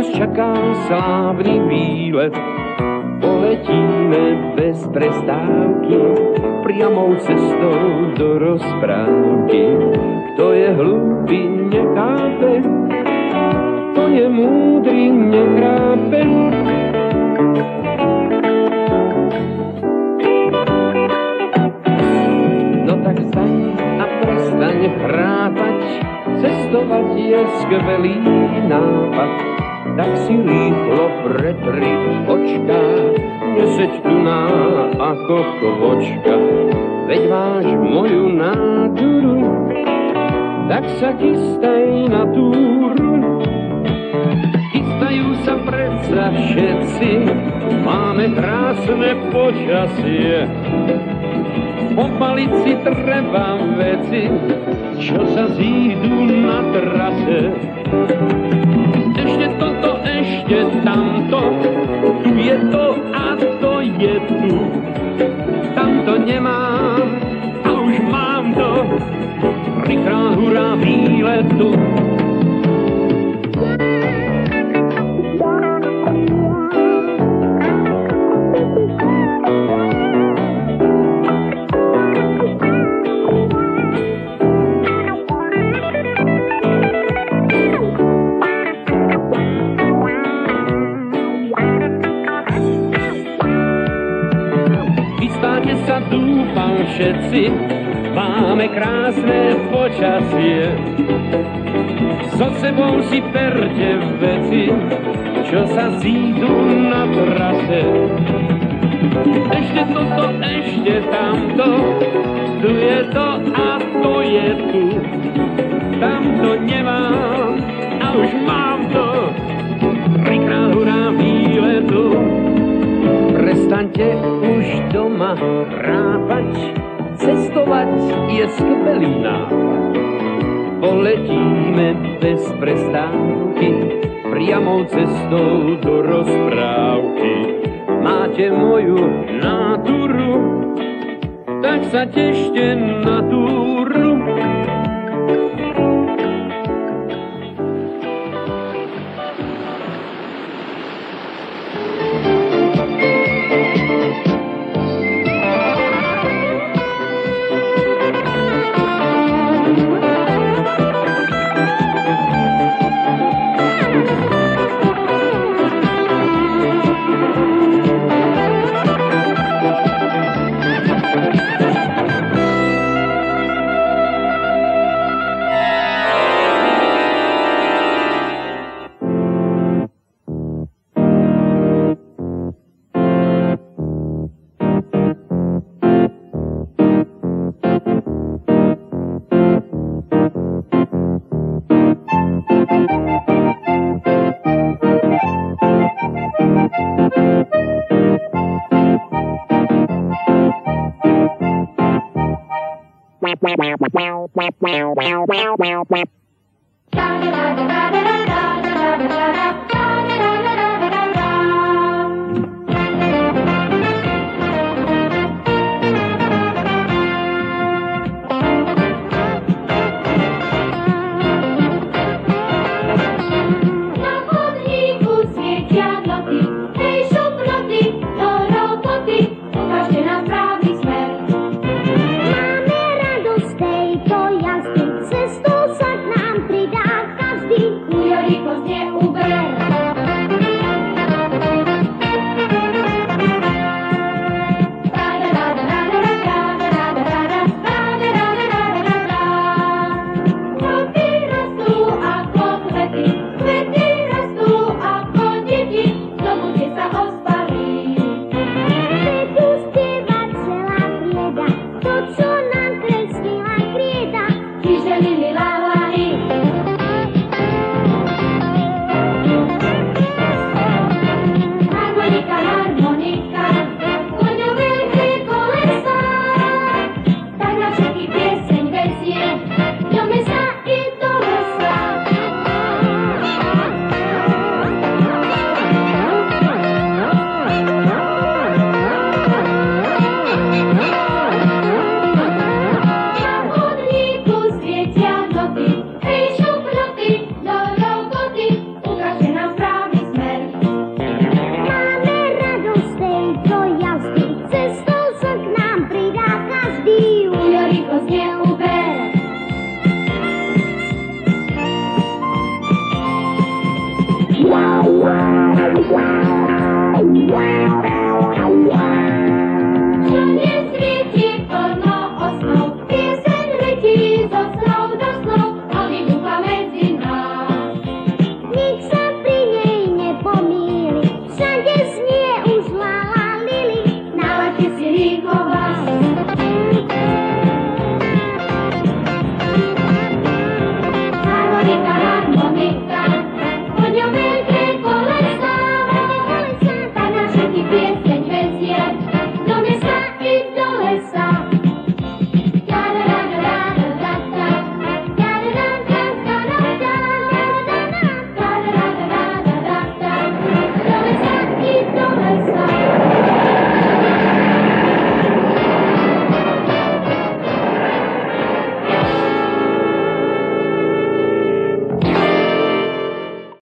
nás čaká slávny výlet. Poletíme bez prestávky priamou cestou do rozprávky. Kto je hlúpy, nechápe, kto je múdry, nechápe. No tak vstaň a prestaň chrápať, cestovať je skvelý nápad. Tak si rýchlo pretri očka, neseď tu ako kvočka. Veď máš moju náduru, tak sa chystaj na túru. Chystajú sa predsa všetci, máme krásne počasie. Popaliť si treba veci, čo sa zídu na trase. Ešte toto, ešte tamto, tu je to a to je tu. Tamto nemám a už mám to, prikrát hurá výletu. Sa dúfam všetci, máme krásne počasie. So sebou si berte veci, čo sa zídu na trase. Ešte toto, ešte tamto, tu je to a to je tu. Tamto nemám a už mám to, trikrát hurá výletu. Prestaňte už doma chrápať, cestovať je skvelý nápad. Poletíme bez prestávky, priamou cestou do rozprávky. Máte moju náduru, tak sa tešte na túru. Da da da da da da da da da da da.